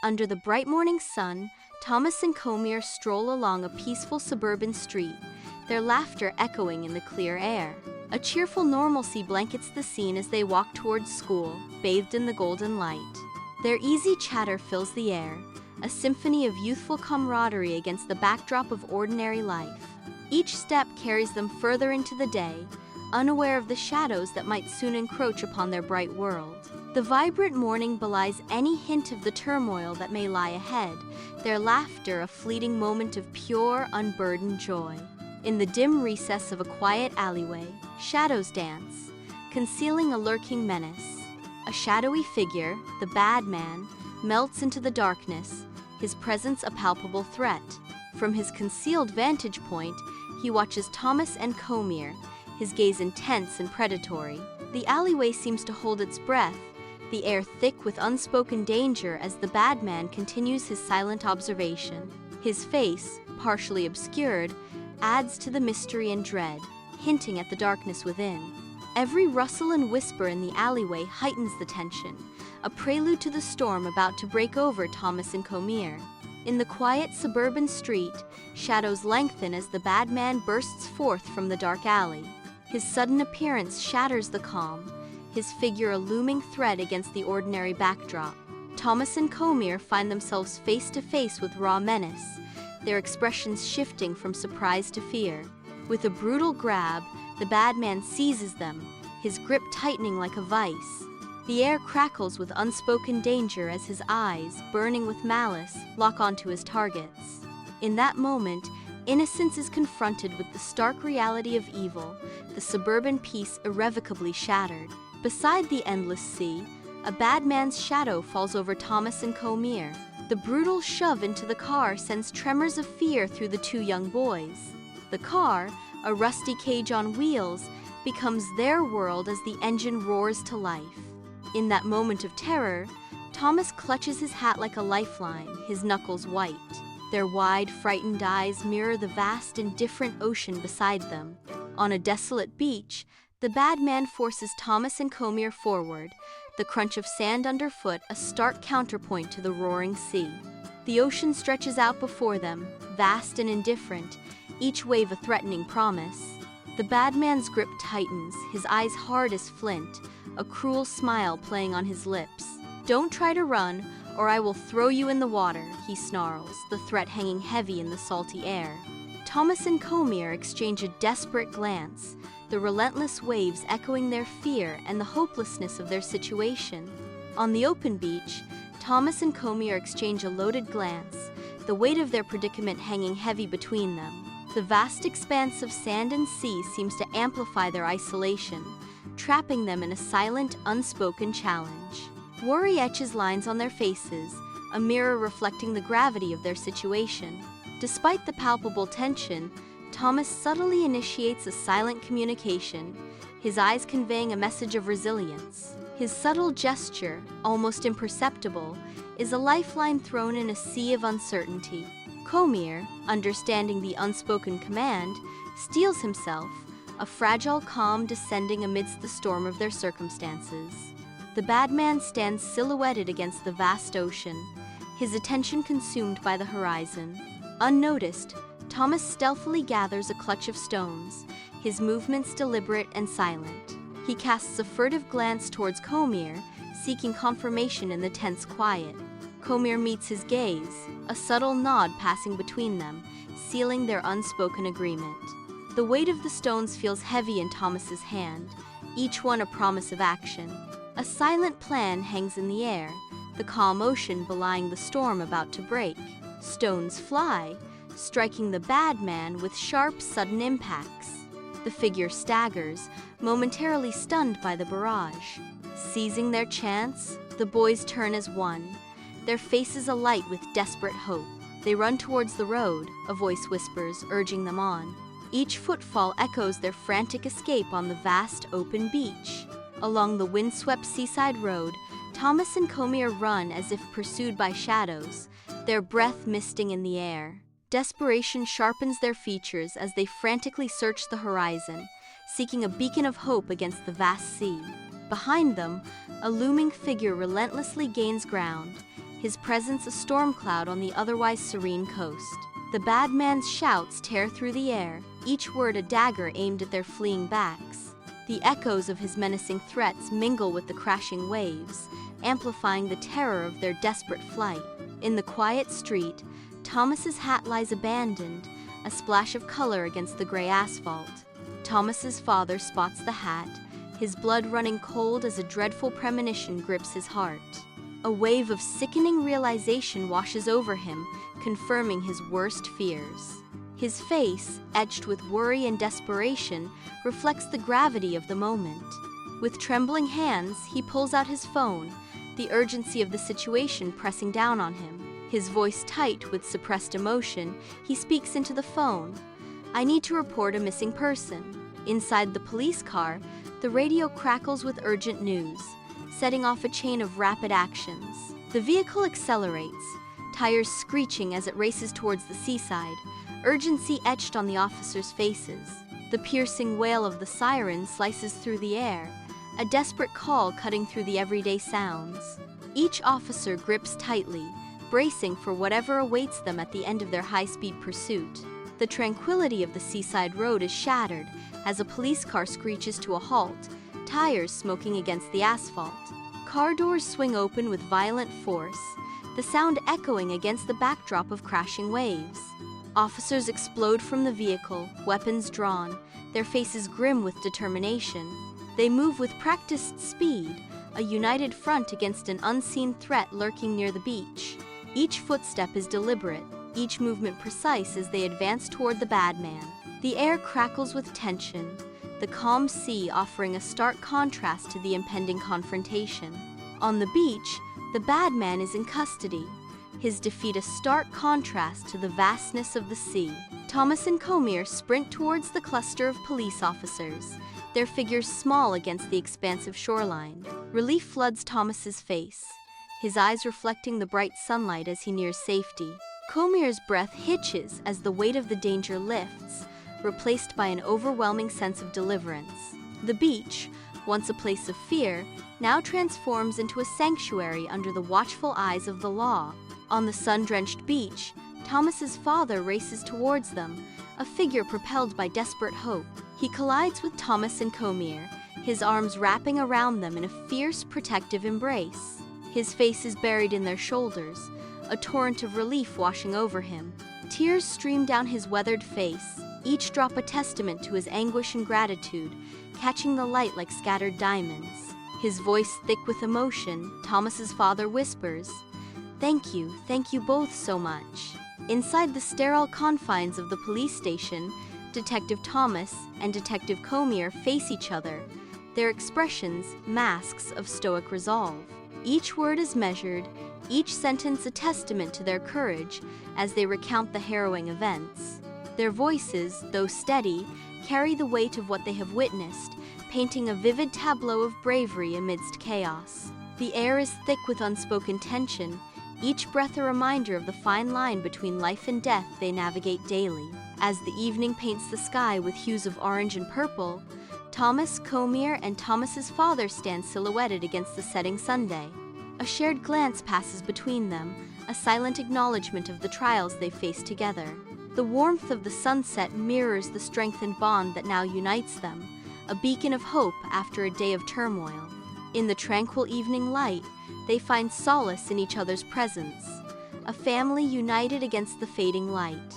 Under the bright morning sun, Thomas and Komir stroll along a peaceful suburban street, their laughter echoing in the clear air. A cheerful normalcy blankets the scene as they walk towards school, bathed in the golden light. Their easy chatter fills the air, a symphony of youthful camaraderie against the backdrop of ordinary life. Each step carries them further into the day, unaware of the shadows that might soon encroach upon their bright world. The vibrant morning belies any hint of the turmoil that may lie ahead, their laughter a fleeting moment of pure, unburdened joy. In the dim recess of a quiet alleyway, shadows dance, concealing a lurking menace. A shadowy figure, the bad man, melts into the darkness, his presence a palpable threat. From his concealed vantage point, he watches Thomas and Komir, his gaze intense and predatory. The alleyway seems to hold its breath, the air thick with unspoken danger as the bad man continues his silent observation. His face, partially obscured, adds to the mystery and dread, hinting at the darkness within. Every rustle and whisper in the alleyway heightens the tension, a prelude to the storm about to break over Thomas and Komir. In the quiet suburban street, shadows lengthen as the bad man bursts forth from the dark alley. His sudden appearance shatters the calm, his figure a looming threat against the ordinary backdrop. Thomas and Komir find themselves face to face with raw menace, their expressions shifting from surprise to fear. With a brutal grab, the bad man seizes them, his grip tightening like a vice. The air crackles with unspoken danger as his eyes, burning with malice, lock onto his targets. In that moment, innocence is confronted with the stark reality of evil, the suburban peace irrevocably shattered. Beside the endless sea, a bad man's shadow falls over Thomas and Komir. The brutal shove into the car sends tremors of fear through the two young boys. The car, a rusty cage on wheels, becomes their world as the engine roars to life. In that moment of terror, Thomas clutches his hat like a lifeline, his knuckles white. Their wide, frightened eyes mirror the vast, indifferent ocean beside them. On a desolate beach, the bad man forces Thomas and Komir forward, the crunch of sand underfoot a stark counterpoint to the roaring sea. The ocean stretches out before them, vast and indifferent, each wave a threatening promise. The bad man's grip tightens, his eyes hard as flint, a cruel smile playing on his lips. "Don't try to run, or I will throw you in the water," he snarls, the threat hanging heavy in the salty air. Thomas and Komir exchange a desperate glance, the relentless waves echoing their fear and the hopelessness of their situation. On the open beach, Thomas and Komir exchange a loaded glance, the weight of their predicament hanging heavy between them. The vast expanse of sand and sea seems to amplify their isolation, trapping them in a silent, unspoken challenge. Worry etches lines on their faces, a mirror reflecting the gravity of their situation. Despite the palpable tension, Thomas subtly initiates a silent communication, his eyes conveying a message of resilience. His subtle gesture, almost imperceptible, is a lifeline thrown in a sea of uncertainty. Komir, understanding the unspoken command, steels himself, a fragile calm descending amidst the storm of their circumstances. The bad man stands silhouetted against the vast ocean, his attention consumed by the horizon. Unnoticed, Thomas stealthily gathers a clutch of stones, his movements deliberate and silent. He casts a furtive glance towards Komir, seeking confirmation in the tense quiet. Komir meets his gaze, a subtle nod passing between them, sealing their unspoken agreement. The weight of the stones feels heavy in Thomas's hand, each one a promise of action. A silent plan hangs in the air, the calm ocean belying the storm about to break. Stones fly, striking the bad man with sharp, sudden impacts. The figure staggers, momentarily stunned by the barrage. Seizing their chance, the boys turn as one, their faces alight with desperate hope. They run towards the road, a voice whispers, urging them on. Each footfall echoes their frantic escape on the vast, open beach. Along the windswept seaside road, Thomas and Komir run as if pursued by shadows, their breath misting in the air. Desperation sharpens their features as they frantically search the horizon, seeking a beacon of hope against the vast sea. Behind them, a looming figure relentlessly gains ground, his presence a storm cloud on the otherwise serene coast. The bad man's shouts tear through the air, each word a dagger aimed at their fleeing backs. The echoes of his menacing threats mingle with the crashing waves, amplifying the terror of their desperate flight. In the quiet street, Thomas's hat lies abandoned, a splash of color against the gray asphalt. Thomas's father spots the hat, his blood running cold as a dreadful premonition grips his heart. A wave of sickening realization washes over him, confirming his worst fears. His face, etched with worry and desperation, reflects the gravity of the moment. With trembling hands, he pulls out his phone, the urgency of the situation pressing down on him. His voice tight with suppressed emotion, he speaks into the phone. "I need to report a missing person." Inside the police car, the radio crackles with urgent news, setting off a chain of rapid actions. The vehicle accelerates, tires screeching as it races towards the seaside, urgency etched on the officers' faces. The piercing wail of the siren slices through the air, a desperate call cutting through the everyday sounds. Each officer grips tightly, bracing for whatever awaits them at the end of their high-speed pursuit. The tranquility of the seaside road is shattered as a police car screeches to a halt, tires smoking against the asphalt. Car doors swing open with violent force, the sound echoing against the backdrop of crashing waves. Officers explode from the vehicle, weapons drawn, their faces grim with determination. They move with practiced speed, a united front against an unseen threat lurking near the beach. Each footstep is deliberate, each movement precise as they advance toward the bad man. The air crackles with tension, the calm sea offering a stark contrast to the impending confrontation. On the beach, the bad man is in custody, his defeat a stark contrast to the vastness of the sea. Thomas and Komir sprint towards the cluster of police officers, their figures small against the expansive shoreline. Relief floods Thomas's face, his eyes reflecting the bright sunlight as he nears safety. Komir's breath hitches as the weight of the danger lifts, replaced by an overwhelming sense of deliverance. The beach, once a place of fear, now transforms into a sanctuary under the watchful eyes of the law. On the sun-drenched beach, Thomas's father races towards them, a figure propelled by desperate hope. He collides with Thomas and Komir, his arms wrapping around them in a fierce, protective embrace. His face is buried in their shoulders, a torrent of relief washing over him. Tears stream down his weathered face, each drop a testament to his anguish and gratitude, catching the light like scattered diamonds. His voice thick with emotion, Thomas's father whispers, thank you both so much." Inside the sterile confines of the police station, Detective Thomas and Detective Komir face each other, their expressions masks of stoic resolve. Each word is measured, each sentence a testament to their courage as they recount the harrowing events. Their voices, though steady, carry the weight of what they have witnessed, painting a vivid tableau of bravery amidst chaos. The air is thick with unspoken tension, each breath a reminder of the fine line between life and death they navigate daily. As the evening paints the sky with hues of orange and purple, Thomas, Komir, and Thomas's father stand silhouetted against the setting sunday. A shared glance passes between them, a silent acknowledgement of the trials they face together. The warmth of the sunset mirrors the strengthened bond that now unites them, a beacon of hope after a day of turmoil. In the tranquil evening light, they find solace in each other's presence, a family united against the fading light.